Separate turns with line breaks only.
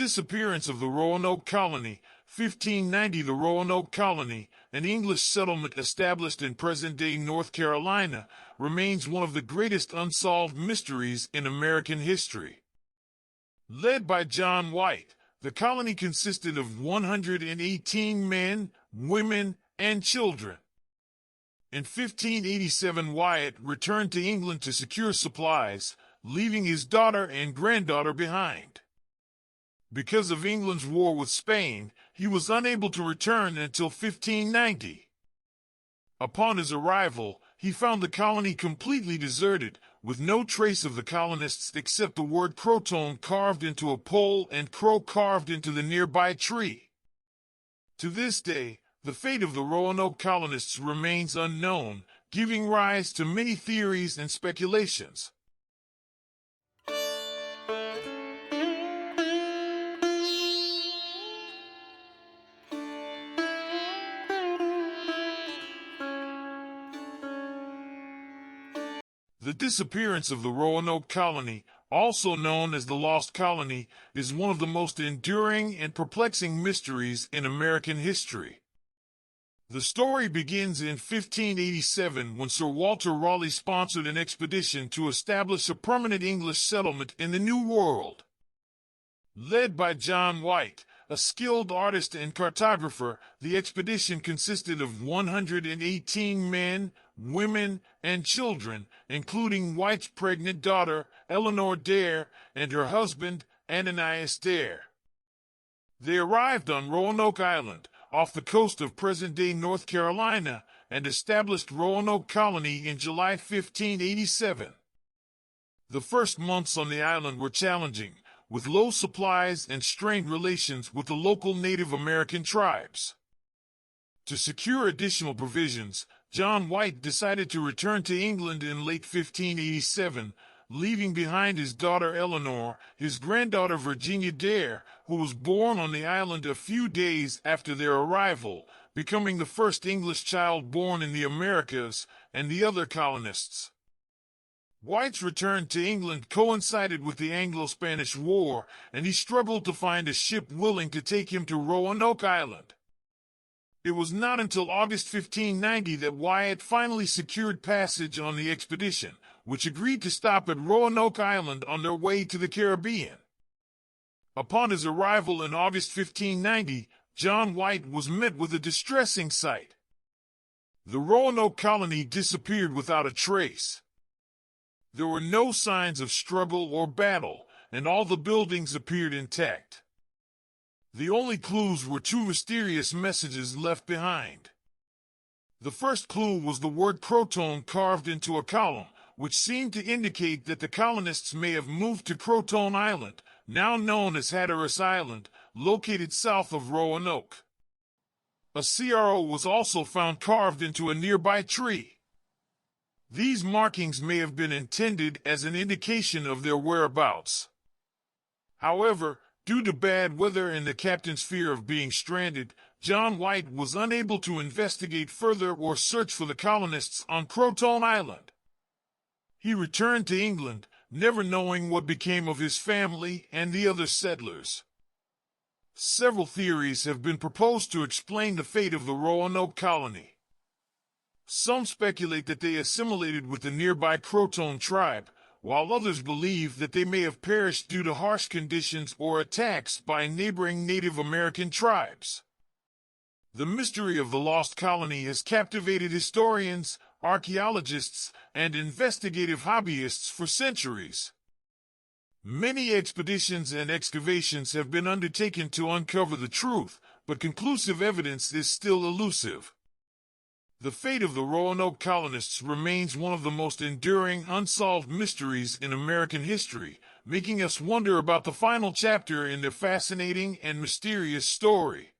disappearance of the Roanoke Colony, 1590. The Roanoke Colony, an English settlement established in present-day North Carolina, remains one of the greatest unsolved mysteries in American history. Led by John White, the colony consisted of 118 men, women, and children. In 1587, Wyatt returned to England to secure supplies, leaving his daughter and granddaughter behind. Because of England's war with Spain, he was unable to return until 1590. Upon his arrival, he found the colony completely deserted, with no trace of the colonists except the word Croton carved into a pole and crow carved into the nearby tree. To this day, the fate of the Roanoke colonists remains unknown, giving rise to many theories and speculations. The disappearance of the Roanoke Colony, also known as the Lost Colony, is one of the most enduring and perplexing mysteries in American history. The story begins in 1587 when Sir Walter Raleigh sponsored an expedition to establish a permanent English settlement in the New World. Led by John White, a skilled artist and cartographer, the expedition consisted of 118 men, women, and children, including White's pregnant daughter, Eleanor Dare, and her husband, Ananias Dare. They arrived on Roanoke Island, off the coast of present-day North Carolina, and established Roanoke Colony in July 1587. The first months on the island were challenging, with low supplies and strained relations with the local Native American tribes. To secure additional provisions, John White decided to return to England in late 1587, leaving behind his daughter Eleanor, his granddaughter Virginia Dare, who was born on the island a few days after their arrival, becoming the first English child born in the Americas, and the other colonists. White's return to England coincided with the Anglo-Spanish War, and he struggled to find a ship willing to take him to Roanoke Island. It was not until August 1590 that Wyatt finally secured passage on the expedition, which agreed to stop at Roanoke Island on their way to the Caribbean. Upon his arrival in August 1590, John White was met with a distressing sight. The Roanoke colony disappeared without a trace. There were no signs of struggle or battle, and all the buildings appeared intact. The only clues were two mysterious messages left behind. The first clue was the word Croton carved into a column, which seemed to indicate that the colonists may have moved to Croton Island, now known as Hatteras Island, located south of Roanoke. A CRO was also found carved into a nearby tree. These markings may have been intended as an indication of their whereabouts. However, due to bad weather and the captain's fear of being stranded, John White was unable to investigate further or search for the colonists on Croton Island. He returned to England, never knowing what became of his family and the other settlers. Several theories have been proposed to explain the fate of the Roanoke colony. Some speculate that they assimilated with the nearby Croton tribe, while others believe that they may have perished due to harsh conditions or attacks by neighboring Native American tribes. The mystery of the lost colony has captivated historians, archaeologists, and investigative hobbyists for centuries. Many expeditions and excavations have been undertaken to uncover the truth, but conclusive evidence is still elusive. The fate of the Roanoke colonists remains one of the most enduring unsolved mysteries in American history, making us wonder about the final chapter in their fascinating and mysterious story.